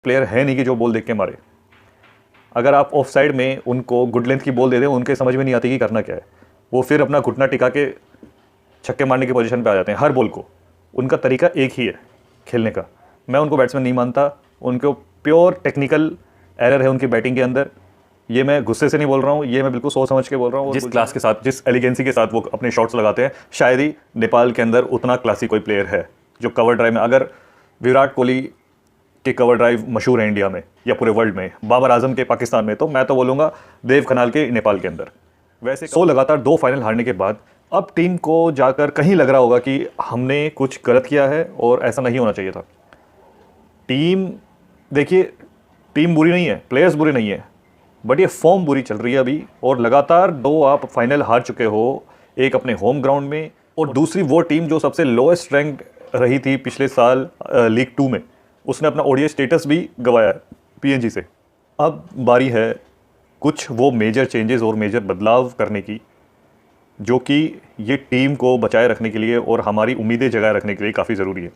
Player है नहीं कि जो बॉल देख के मारे। अगर आप ऑफ साइड में उनको गुड लेंथ की बॉल दे दें, उनके समझ में नहीं आती कि करना क्या है। वो फिर अपना घुटना टिका के छक्के मारने की पोजीशन पे आ जाते हैं हर बॉल को। उनका तरीका एक ही है खेलने का। मैं उनको बैट्समैन नहीं मानता, उनको प्योर टेक्निकल एरर है उनकी बैटिंग के अंदर। ये मैं गुस्से से नहीं बोल रहा हूँ, ये मैं बिल्कुल सोच समझ के बोल रहा हूँ। जिस क्लास के साथ, जिस एलिगेंसी के साथ वो अपने शॉट्स लगाते हैं, शायद ही नेपाल के अंदर उतना क्लासी कोई प्लेयर है जो कवर ड्राइव में, अगर विराट कोहली के कवर ड्राइव मशहूर है इंडिया में या पूरे वर्ल्ड में, बाबर आजम के पाकिस्तान में, तो मैं तो बोलूँगा देव खनाल के नेपाल के अंदर। वैसे लगातार 2 फाइनल हारने के बाद अब टीम को जाकर कहीं लग रहा होगा कि हमने कुछ गलत किया है और ऐसा नहीं होना चाहिए था। टीम, देखिए, टीम बुरी नहीं है, प्लेयर्स बुरे नहीं है, बट ये फॉर्म बुरी चल रही है अभी। और लगातार 2 आप फाइनल हार चुके हो, एक अपने होम ग्राउंड में और दूसरी वो टीम जो सबसे लोएस्ट रैंक रही थी पिछले साल लीग 2 में, उसने अपना ओडीआई स्टेटस भी गंवाया है पीएनजी से। अब बारी है कुछ वो मेजर चेंजेस और मेजर बदलाव करने की, जो कि ये टीम को बचाए रखने के लिए और हमारी उम्मीदें जगाए रखने के लिए काफ़ी ज़रूरी है।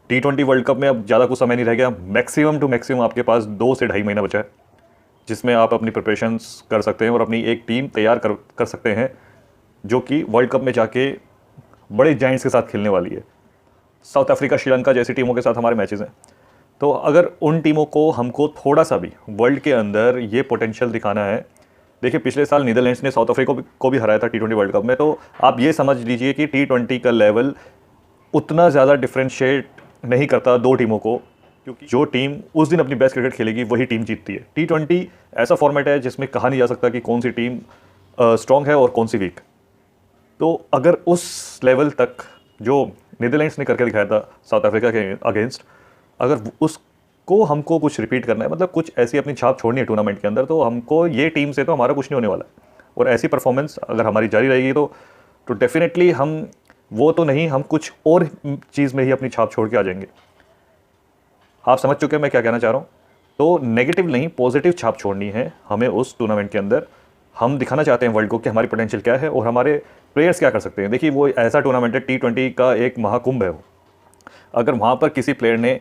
T20 वर्ल्ड कप में अब ज़्यादा कुछ समय नहीं रह गया। मैक्सिमम टू मैक्सिमम आपके पास 2 से ढाई महीना बचा है, जिसमें आप अपनी प्रिपरेशंस कर सकते हैं और अपनी एक टीम तैयार कर सकते हैं जो कि वर्ल्ड कप में जाके बड़े जाइंट्स के साथ खेलने वाली है। साउथ अफ्रीका, श्रीलंका जैसी टीमों के साथ हमारे मैचेस हैं। तो अगर उन टीमों को हमको थोड़ा सा भी वर्ल्ड के अंदर ये पोटेंशियल दिखाना है, देखिए पिछले साल नीदरलैंड्स ने साउथ अफ्रीका को भी हराया था T20 वर्ल्ड कप में, तो आप ये समझ लीजिए कि T20 का लेवल उतना ज़्यादा डिफ्रेंशिएट नहीं करता 2 टीमों को, क्योंकि जो टीम उस दिन अपनी बेस्ट क्रिकेट खेलेगी वही टीम जीतती है। T20 ऐसा फॉर्मेट है जिसमें कहा नहीं जा सकता कि कौन सी टीम स्ट्रॉन्ग है और कौन सी वीक। तो अगर उस लेवल तक जो नीदरलैंड्स ने करके दिखाया था साउथ अफ्रीका के अगेंस्ट, अगर उसको हमको कुछ रिपीट करना है, मतलब कुछ ऐसी अपनी छाप छोड़नी है टूर्नामेंट के अंदर, तो हमको ये टीम से तो हमारा कुछ नहीं होने वाला। और ऐसी परफॉर्मेंस अगर हमारी जारी रहेगी तो डेफिनेटली हम वो तो नहीं, हम कुछ और चीज़ में ही अपनी छाप छोड़ के आ जाएंगे। आप समझ चुके हैं मैं क्या कहना चाह रहा हूँ। तो नेगेटिव नहीं, पॉजिटिव छाप छोड़नी है हमें उस टूर्नामेंट के अंदर। हम दिखाना चाहते हैं वर्ल्ड को कि हमारी पोटेंशियल क्या है और हमारे प्लेयर्स क्या कर सकते हैं। देखिए, वो ऐसा टूर्नामेंट है, T20 का एक महाकुंभ है वो। अगर वहाँ पर किसी प्लेयर ने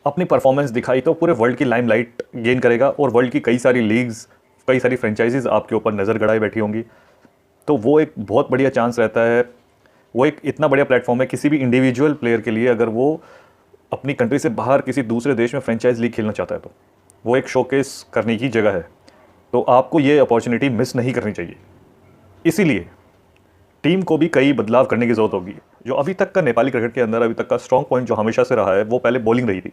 अपनी परफॉर्मेंस दिखाई तो पूरे वर्ल्ड की लाइमलाइट गेन करेगा और वर्ल्ड की कई सारी लीग्स, कई सारी फ्रेंचाइजीज आपके ऊपर नज़र गड़ाए बैठी होंगी। तो वो एक बहुत बढ़िया चांस रहता है, वो एक इतना बढ़िया प्लेटफॉर्म है किसी भी इंडिविजुअल प्लेयर के लिए। अगर वो अपनी कंट्री से बाहर किसी दूसरे देश में फ्रेंचाइज लीग खेलना चाहता है तो वो एक शोकेस करने की जगह है। तो आपको ये अपॉर्चुनिटी मिस नहीं करनी चाहिए। इसीलिए टीम को भी कई बदलाव करने की ज़रूरत होगी। जो अभी तक का नेपाली क्रिकेट के अंदर अभी तक का स्ट्रॉन्ग पॉइंट जो हमेशा से रहा है, वो पहले बॉलिंग रही थी।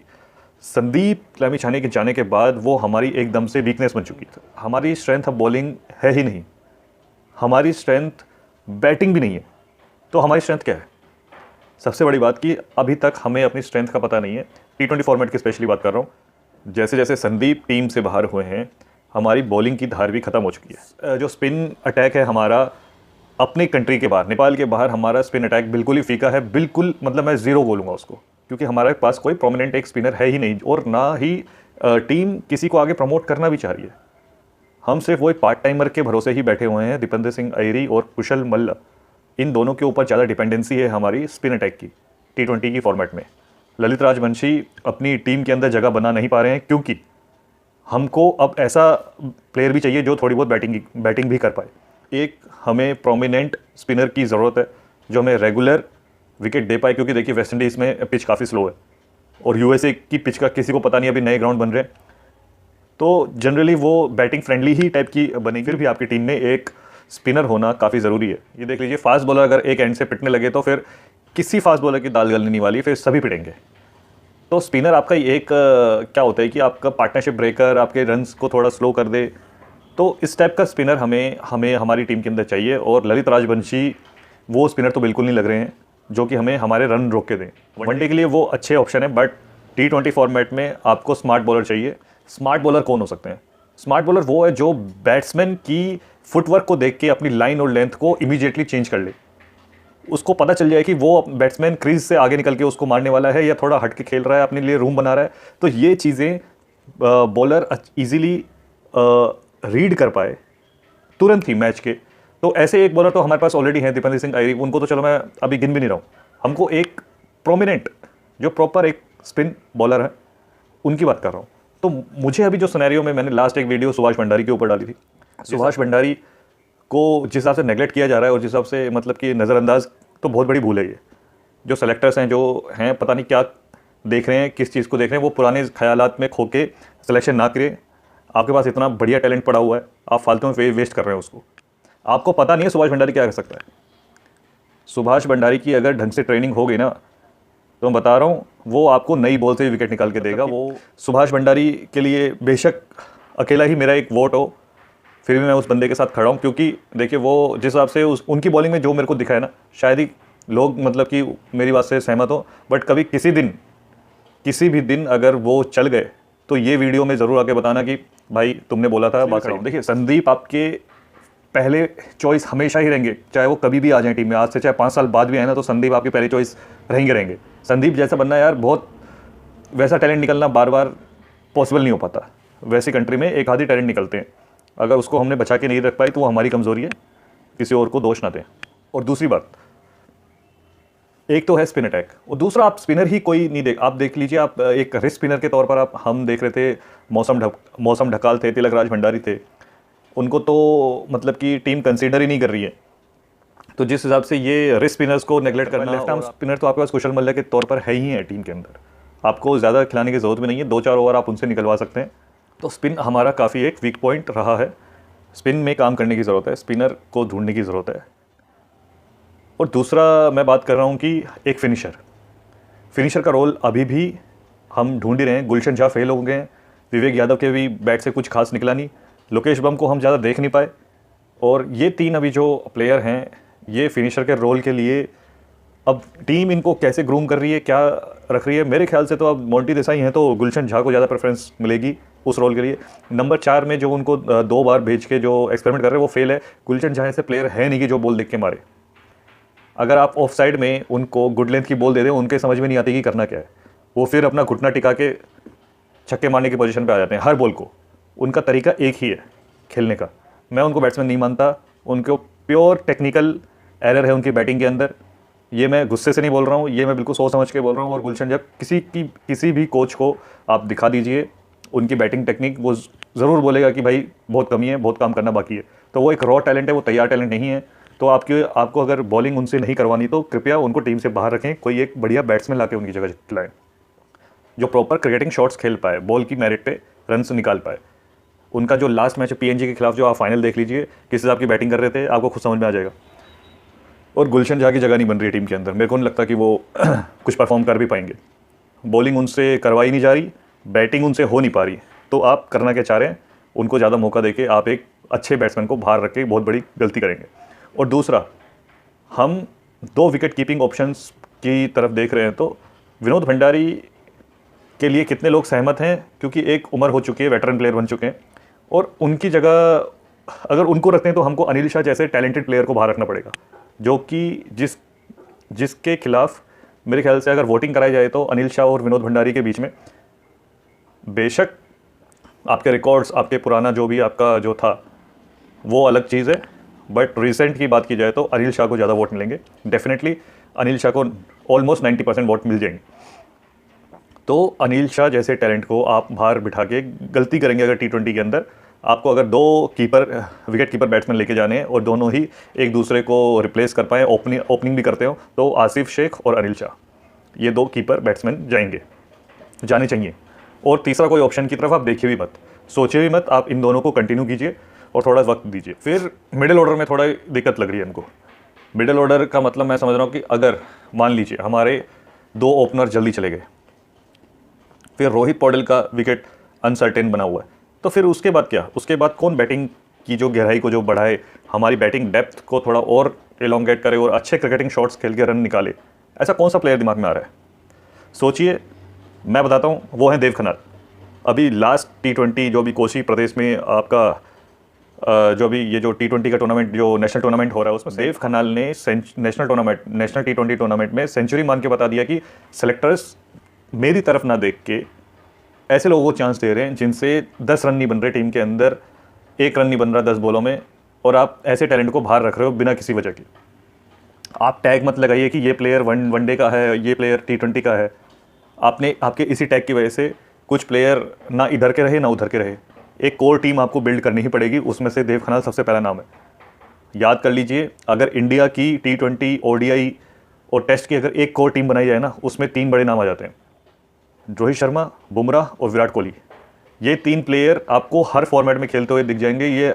संदीप लामिछाने के जाने के बाद वो हमारी एकदम से वीकनेस बन चुकी थी। हमारी स्ट्रेंथ अब बॉलिंग है ही नहीं, हमारी स्ट्रेंथ बैटिंग भी नहीं है। तो हमारी स्ट्रेंथ क्या है? सबसे बड़ी बात कि अभी तक हमें अपनी स्ट्रेंथ का पता नहीं है। T20 फॉर्मेट की स्पेशली बात कर रहा हूँ। जैसे जैसे संदीप टीम से बाहर हुए हैं, हमारी बॉलिंग की धार भी ख़त्म हो चुकी है। जो स्पिन अटैक है हमारा अपनी कंट्री के बाहर, नेपाल के बाहर, हमारा स्पिन अटैक बिल्कुल ही फीका है। बिल्कुल, मतलब मैं ज़ीरो बोलूँगा उसको, क्योंकि हमारे पास कोई प्रोमिनेंट एक स्पिनर है ही नहीं और ना ही टीम किसी को आगे प्रमोट करना भी चाह रही है। हम सिर्फ वो एक पार्ट टाइमर के भरोसे ही बैठे हुए हैं। दीपेंद्र सिंह अयरी और कुशल मल्ल, इन दोनों के ऊपर ज़्यादा डिपेंडेंसी है हमारी स्पिन अटैक की T20 की फॉर्मेट में। ललित राजवंशी अपनी टीम के अंदर जगह बना नहीं पा रहे हैं, क्योंकि हमको अब ऐसा प्लेयर भी चाहिए जो थोड़ी बहुत बैटिंग भी कर पाए। एक हमें प्रोमिनेंट स्पिनर की ज़रूरत है जो हमें रेगुलर विकेट दे पाए, क्योंकि देखिए वेस्ट इंडीज़ में पिच काफ़ी स्लो है और USA की पिच का किसी को पता नहीं, अभी नए ग्राउंड बन रहे हैं, तो जनरली वो बैटिंग फ्रेंडली ही टाइप की बनेगी। फिर भी आपकी टीम में एक स्पिनर होना काफ़ी ज़रूरी है। ये देख लीजिए, फास्ट बॉलर अगर एक एंड से पिटने लगे तो फिर किसी फास्ट बॉलर की दाल गलने नहीं वाली, फिर सभी पिटेंगे। तो स्पिनर आपका एक क्या होता है कि आपका पार्टनरशिप ब्रेकर, आपके रन्स को थोड़ा स्लो कर दे। तो इस टाइप का स्पिनर हमें हमारी टीम के अंदर चाहिए। और ललित राजवंशी वो स्पिनर तो बिल्कुल नहीं लग रहे हैं जो कि हमें हमारे रन रोक के दें। वनडे के लिए वो अच्छे ऑप्शन है, बट T20 फॉर्मेट में आपको स्मार्ट बॉलर चाहिए। स्मार्ट बॉलर कौन हो सकते हैं? स्मार्ट बॉलर वो है जो बैट्समैन की फुटवर्क को देख के अपनी लाइन और लेंथ को इमीडिएटली चेंज कर ले। उसको पता चल जाए कि वो बैट्समैन क्रीज से आगे निकल के उसको मारने वाला है या थोड़ा हट के खेल रहा है, अपने लिए रूम बना रहा है। तो ये चीज़ें बॉलर ईजिली रीड कर पाए तुरंत ही मैच के। तो ऐसे एक बॉलर तो हमारे पास ऑलरेडी हैं, दीपेंद्र सिंह अयरी। उनको तो चलो मैं अभी गिन भी नहीं रहा हूँ। हमको एक प्रोमिनेंट जो प्रॉपर एक स्पिन बॉलर है उनकी बात कर रहा हूँ। तो मुझे अभी जो सिनेरियो में मैंने लास्ट एक वीडियो सुभाष भंडारी के ऊपर डाली थी, सुभाष भंडारी को जिस हिसाब से नेगलेक्ट किया जा रहा है और जिस हिसाब से मतलब कि नज़रअंदाज, तो बहुत बड़ी भूल है ये। जो सेलेक्टर्स हैं जो हैं पता नहीं क्या देख रहे हैं, किस चीज़ को देख रहे हैं, वो पुराने ख्यालात में खो के सिलेक्शन ना करें। आपके पास इतना बढ़िया टैलेंट पड़ा हुआ है, आप फालतू में वेस्ट कर रहे हैं उसको। आपको पता नहीं है सुभाष भंडारी क्या कर सकता है। सुभाष भंडारी की अगर ढंग से ट्रेनिंग हो गई ना, तो मैं बता रहा हूँ वो आपको नई बॉल से विकेट निकाल के देगा। वो सुभाष भंडारी के लिए बेशक अकेला ही मेरा एक वोट हो, फिर भी मैं उस बंदे के साथ खड़ा हूँ। क्योंकि देखिए वो जिस हिसाब से उनकी बॉलिंग में जो मेरे को दिखा है ना, शायद ही लोग मतलब कि मेरी बात से सहमत हो, बट कभी किसी भी दिन अगर वो चल गए तो ये वीडियो में ज़रूर आके बताना कि भाई तुमने बोला था। बात करो, देखिए संदीप आपके पहले चॉइस हमेशा ही रहेंगे, चाहे वो कभी भी आ जाए टीम में, आज से चाहे 5 साल बाद भी आए ना, तो संदीप आपकी पहली चॉइस रहेंगे। संदीप जैसा बनना यार, बहुत वैसा टैलेंट निकलना बार बार पॉसिबल नहीं हो पाता। वैसी कंट्री में एक आधी टैलेंट निकलते हैं, अगर उसको हमने बचा के नहीं रख पाई तो वो हमारी कमज़ोरी है, किसी और को दोष ना दें। और दूसरी बात, एक तो है स्पिन अटैक, और दूसरा आप स्पिनर ही कोई नहीं आप देख लीजिए, आप एक रिस्ट स्पिनर के तौर पर हम देख रहे थे, मौसम ढकाल थे, तिलक राज भंडारी थे, उनको तो मतलब कि टीम कंसीडर ही नहीं कर रही है। तो जिस हिसाब से ये रिस्ट स्पिनर्स को नेगलेक्ट करना, लेफ्ट आर्म स्पिनर तो आपके पास कुशल मल्ल के तौर पर है ही है टीम के अंदर, आपको ज़्यादा खिलाने की ज़रूरत भी नहीं है, 2-4 ओवर आप उनसे निकलवा सकते हैं। तो स्पिन हमारा काफ़ी एक वीक पॉइंट रहा है, स्पिन में काम करने की ज़रूरत है, स्पिनर को ढूंढने की ज़रूरत है। और दूसरा मैं बात कर रहा हूँ कि एक फिनिशर का रोल अभी भी हम ढूंढ ही रहे हैं। गुलशन शाह फेल हो गए हैं, विवेक यादव के भी बैट से कुछ खास निकला नहीं, लोकेश बम को हम ज़्यादा देख नहीं पाए, और ये 3 अभी जो प्लेयर हैं ये फिनिशर के रोल के लिए अब टीम इनको कैसे ग्रूम कर रही है, क्या रख रही है। मेरे ख्याल से तो अब मोंटी देसाई हैं तो गुलशन झा को ज़्यादा प्रेफरेंस मिलेगी उस रोल के लिए। नंबर 4 में जो उनको 2 बार भेज के जो एक्सपेरिमेंट कर रहे हैं वो फेल है। गुलशन झा ऐसे प्लेयर है नहीं कि जो बॉल देख के मारे। अगर आप ऑफ साइड में उनको गुड लेंथ की बॉल दे दें, उनके समझ में नहीं आती कि करना क्या है, वो फिर अपना घुटना टिका के छक्के मारने की पोजीशन पे आ जाते हैं हर बॉल को। उनका तरीका एक ही है खेलने का। मैं उनको बैट्समैन नहीं मानता, उनको प्योर टेक्निकल एरर है उनकी बैटिंग के अंदर। ये मैं गुस्से से नहीं बोल रहा हूँ, ये मैं बिल्कुल सोच समझ के बोल रहा हूँ। और गुलशन जब किसी भी कोच को आप दिखा दीजिए उनकी बैटिंग टेक्निक, वो ज़रूर बोलेगा कि भाई बहुत कमी है, बहुत काम करना बाकी है। तो वो एक रॉ टैलेंट है, वो तैयार टैलेंट नहीं है। तो आपको अगर बॉलिंग उनसे नहीं करवानी तो कृपया उनको टीम से बाहर रखें, कोई एक बढ़िया बैट्समैन लाके उनकी जगह खिलाएं जो प्रॉपर क्रिकेटिंग शॉट्स खेल पाए, बॉल की मेरिट पे रन्स निकाल पाए। उनका जो लास्ट मैच है पीएनजी के खिलाफ, जो आप फाइनल देख लीजिए, किस हिसाब की बैटिंग कर रहे थे, आपको खुद समझ में आ जाएगा। और गुलशन झा की जगह नहीं बन रही है टीम के अंदर, मेरे को नहीं लगता कि वो कुछ परफॉर्म कर भी पाएंगे। बॉलिंग उनसे करवाई नहीं जा रही, बैटिंग उनसे हो नहीं पा रही, तो आप करना क्या चाह रहे हैं? उनको ज़्यादा मौका देके आप एक अच्छे बैट्समैन को बाहर रख के बहुत बड़ी गलती करेंगे। और दूसरा, हम 2 विकेट कीपिंग ऑप्शंस की तरफ देख रहे हैं, तो विनोद भंडारी के लिए कितने लोग सहमत हैं, क्योंकि एक उम्र हो चुकी है, वेटरन प्लेयर बन चुके हैं, और उनकी जगह अगर उनको रखते हैं तो हमको अनिल शाह जैसे टैलेंटेड प्लेयर को बाहर रखना पड़ेगा, जो कि जिसके खिलाफ मेरे ख्याल से अगर वोटिंग कराई जाए तो अनिल शाह और विनोद भंडारी के बीच में, बेशक आपके रिकॉर्ड्स, आपके पुराना जो भी आपका जो था वो अलग चीज़ है, बट रिसेंट की बात की जाए तो अनिल शाह को ज़्यादा वोट मिलेंगे। डेफिनेटली अनिल शाह को ऑलमोस्ट 90% वोट मिल जाएंगे। तो अनिल शाह जैसे टैलेंट को आप बाहर बिठा के गलती करेंगे अगर T20 के अंदर। आपको अगर 2 विकेट कीपर बैट्समैन लेके जाने हैं और दोनों ही एक दूसरे को रिप्लेस कर पाएँ, ओपनिंग भी करते हो, तो आसिफ शेख और अनिल शाह, ये 2 कीपर बैट्समैन जाने चाहिए। और तीसरा कोई ऑप्शन की तरफ आप देखिए भी मत, सोचिए भी मत, आप इन दोनों को कंटिन्यू कीजिए और थोड़ा वक्त दीजिए। फिर मिडिल ऑर्डर में थोड़ा दिक्कत लग रही है हमको। मिडिल ऑर्डर का मतलब मैं समझ रहा हूँ कि अगर मान लीजिए हमारे 2 ओपनर जल्दी चले गए, फिर रोहित पौडेल का विकेट अनसर्टेन बना हुआ है, तो फिर उसके बाद क्या? उसके बाद कौन बैटिंग की जो गहराई को जो बढ़ाए, हमारी बैटिंग डेप्थ को थोड़ा और एलोंगेट करे और अच्छे क्रिकेटिंग शॉट्स खेल के रन निकाले? ऐसा कौन सा प्लेयर दिमाग में आ रहा है? सोचिए, मैं बताता हूँ, वो है देव खन्ना। अभी लास्ट T20 जो भी कोसी प्रदेश में आपका जो भी ये जो T20 का टूर्नामेंट, जो नेशनल टूर्नामेंट हो रहा है, उसमें देव खन्नाल ने नेशनल T20 टूर्नामेंट में सेंचुरी मान के बता दिया कि सेलेक्टर्स मेरी तरफ ना देख के ऐसे लोगों को चांस दे रहे हैं जिनसे 10 रन नहीं बन रहे टीम के अंदर, 1 रन नहीं बन रहा 10 बॉलों में, और आप ऐसे टैलेंट को बाहर रख रहे हो बिना किसी वजह के। आप टैग मत लगाइए कि ये प्लेयर वनडे का है, ये प्लेयर T20 का है। आपके इसी टैग की वजह से कुछ प्लेयर ना इधर के रहे ना उधर के रहे, एक कोर टीम आपको बिल्ड करनी ही पड़ेगी, उसमें से देव खनाल सबसे पहला नाम है। याद कर लीजिए, अगर इंडिया की T20 ODI और टेस्ट की अगर एक कोर टीम बनाई जाए ना, उसमें 3 बड़े नाम आ जाते हैं, रोहित शर्मा, बुमराह और विराट कोहली। ये 3 प्लेयर आपको हर फॉर्मेट में खेलते हुए दिख जाएंगे। ये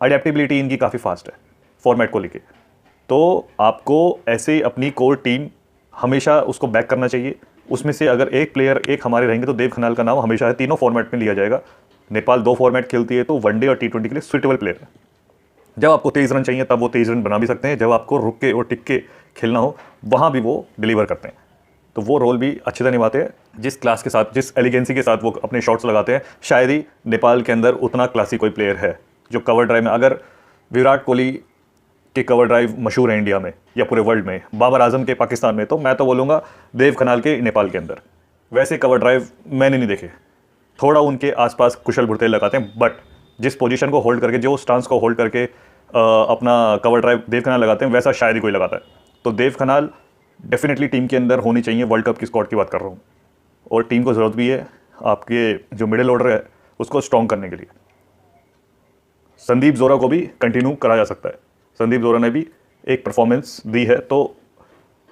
अडेप्टेबिलिटी इनकी काफ़ी फास्ट है फॉर्मेट को लेके। तो आपको ऐसे अपनी कोर टीम हमेशा उसको बैक करना चाहिए। उसमें से अगर एक प्लेयर एक हमारे रहेंगे तो देव खनाल का नाम हमेशा तीनों फॉर्मेट में लिया जाएगा। नेपाल 2 फॉर्मेट खेलती है, तो वनडे और T20 के लिए सुइटेबल प्लेयर है। जब आपको 23 रन चाहिए तब वो 23 रन बना भी सकते हैं, जब आपको रुक के और टिक के खेलना हो वहाँ भी वो डिलीवर करते हैं। तो वो रोल भी अच्छे से निभाते हैं। जिस क्लास के साथ, जिस एलिगेंसी के साथ वो अपने शॉट्स लगाते हैं, शायद ही नेपाल के अंदर उतना क्लासी कोई प्लेयर है जो कवर ड्राइव में, अगर विराट कोहली के कवर ड्राइव मशहूर है इंडिया में या पूरे वर्ल्ड में, बाबर आजम के पाकिस्तान में, तो मैं तो बोलूँगा देव खनाल के नेपाल के अंदर वैसे कवर ड्राइव मैंने नहीं देखे। थोड़ा उनके आसपास कुशल भुरतेल लगाते हैं, बट जिस पोजीशन को होल्ड करके, जो स्टांस को होल्ड करके अपना कवर ड्राइव देव खनाल लगाते हैं, वैसा शायद ही कोई लगाता है। तो देव खनाल डेफिनेटली टीम के अंदर होनी चाहिए। वर्ल्ड कप की स्क्वाड की बात कर रहा हूँ, और टीम को ज़रूरत भी है आपके जो मिडिल ऑर्डर है उसको स्ट्रॉन्ग करने के लिए। संदीप जोरा को भी कंटिन्यू करा जा सकता है। संदीप जोरा ने भी एक परफॉर्मेंस दी है, तो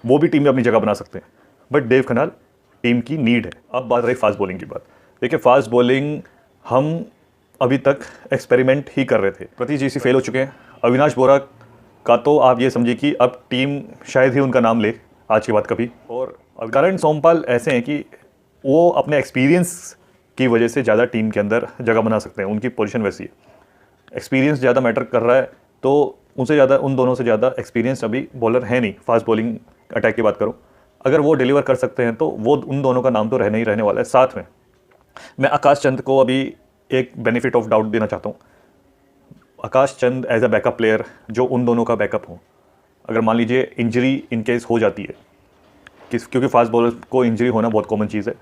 वो भी टीम में अपनी जगह बना सकते हैं, बट देव खनाल टीम की नीड है। अब बात रही फास्ट बॉलिंग की बात। देखिए, फास्ट बॉलिंग हम अभी तक एक्सपेरिमेंट ही कर रहे थे। प्रतीश जी फेल हो चुके हैं। अविनाश बोरा का तो आप ये समझिए कि अब टीम शायद ही उनका नाम ले आज के बाद कभी। और करण सोमपाल ऐसे हैं कि वो अपने एक्सपीरियंस की वजह से ज़्यादा टीम के अंदर जगह बना सकते हैं। उनकी पोजीशन वैसी है, एक्सपीरियंस ज़्यादा मैटर कर रहा है, तो उनसे ज़्यादा, उन दोनों से ज़्यादा एक्सपीरियंस अभी बॉलर है नहीं। फास्ट बॉलिंग अटैक की बात करूँ, अगर वो डिलीवर कर सकते हैं तो वो उन दोनों का नाम तो रहने ही रहने वाला है। साथ में मैं आकाश चंद को अभी एक बेनिफिट ऑफ डाउट देना चाहता हूँ। आकाश चंद एज अ बैकअप प्लेयर, जो उन दोनों का बैकअप हो, अगर मान लीजिए इंजरी इन केस हो जाती है, क्योंकि फास्ट बॉलर को इंजरी होना बहुत कॉमन चीज़ है।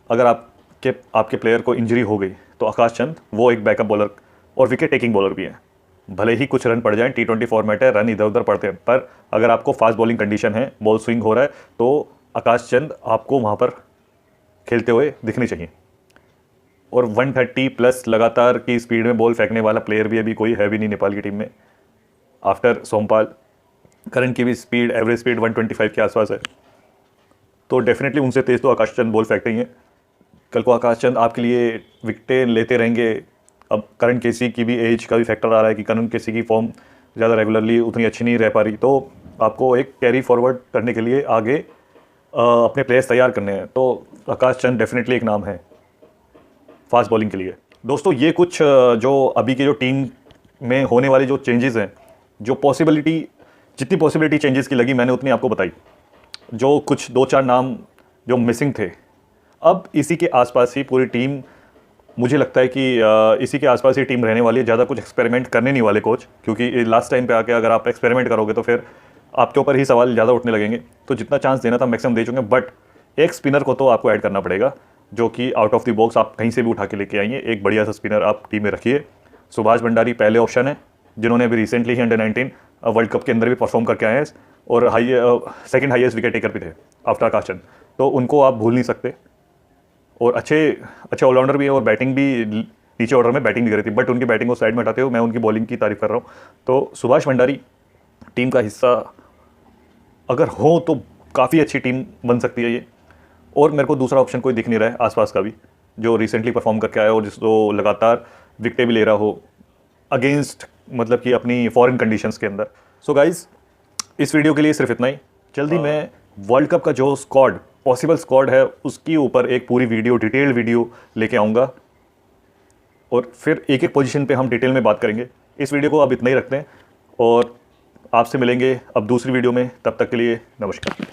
अगर आपके प्लेयर को इंजरी हो गई तो आकाश चंद वो एक बैकअप बॉलर और विकेट टेकिंग बॉलर भी हैं। भले ही कुछ रन पड़ जाएं, T20 फॉर्मेट है, रन इधर उधर पड़ते हैं, पर अगर आपको फास्ट बॉलिंग कंडीशन है, बॉल स्विंग हो रहा है, तो आकाश चंद आपको वहाँ पर खेलते हुए दिखने चाहिए। और 130 प्लस लगातार की स्पीड में बॉल फेंकने वाला प्लेयर भी अभी कोई है भी नहीं नेपाल की टीम में। आफ्टर सोमपाल, करण की भी स्पीड, एवरेज स्पीड 125 के आसपास है, तो डेफिनेटली उनसे तेज़ तो आकाश चंद बॉल फेंकते ही हैं। कल को आकाश चंद आपके लिए विकेटें लेते रहेंगे। अब करण केसी की भी एज का भी फैक्टर आ रहा है कि करण केसी की फॉर्म ज़्यादा रेगुलरली उतनी अच्छी नहीं रह पा रही, तो आपको एक कैरी फॉरवर्ड करने के लिए आगे अपने प्लेयर्स तैयार करने हैं। तो आकाश चंद डेफिनेटली एक नाम है फास्ट बॉलिंग के लिए। दोस्तों, ये कुछ जो अभी की जो टीम में होने वाले जो चेंजेस हैं, जो पॉसिबिलिटी, जितनी पॉसिबिलिटी चेंजेस की लगी मैंने उतनी आपको बताई। जो कुछ 2-4 नाम जो मिसिंग थे, अब इसी के आसपास ही पूरी टीम, मुझे लगता है कि इसी के आसपास ही टीम रहने वाली है। ज़्यादा कुछ एक्सपेरिमेंट करने नहीं वाले कोच, क्योंकि लास्ट टाइम पे आके अगर आप एक्सपेरिमेंट करोगे तो फिर आपके ऊपर ही सवाल ज़्यादा उठने लगेंगे। तो जितना चांस देना था मैक्सिमम दे चुके हैं, बट एक स्पिनर को तो आपको ऐड करना पड़ेगा, जो कि आउट ऑफ द बॉक्स आप कहीं से भी उठा के लेके आइए। एक बढ़िया सा स्पिनर आप टीम में रखिए। सुभाष भंडारी पहले ऑप्शन है, जिन्होंने अभी रिसेंटली ही अंडर-19 वर्ल्ड कप के अंदर भी परफॉर्म करके आए हैं, और सेकंड हाईएस्ट विकेट टेकर भी थे आफ्टर आकाश चंद, तो उनको आप भूल नहीं सकते। और अच्छे ऑलराउंडर भी है, और बैटिंग भी नीचे ऑर्डर में बैटिंग भी करी थी, बट उनकी बैटिंग को साइड में हटाते हुए मैं उनकी बॉलिंग की तारीफ कर रहा हूँ। तो सुभाष भंडारी टीम का हिस्सा अगर हो तो काफ़ी अच्छी टीम बन सकती है ये। और मेरे को दूसरा ऑप्शन कोई दिख नहीं रहा है आसपास का भी, जो रिसेंटली परफॉर्म करके आया और जिसको लगातार विकेटें भी ले रहा हो अगेंस्ट, मतलब कि अपनी फॉरेन कंडीशंस के अंदर। सो गाइज, इस वीडियो के लिए सिर्फ इतना ही। जल्दी मैं वर्ल्ड कप का जो स्क्वाड, पॉसिबल स्क्वाड है, उसकी ऊपर एक पूरी वीडियो, डिटेल्ड वीडियो लेके आऊँगा, और फिर एक एक पोजीशन पे हम डिटेल में बात करेंगे। इस वीडियो को अब इतना ही रखते हैं, और आपसे मिलेंगे अब दूसरी वीडियो में। तब तक के लिए नमस्कार।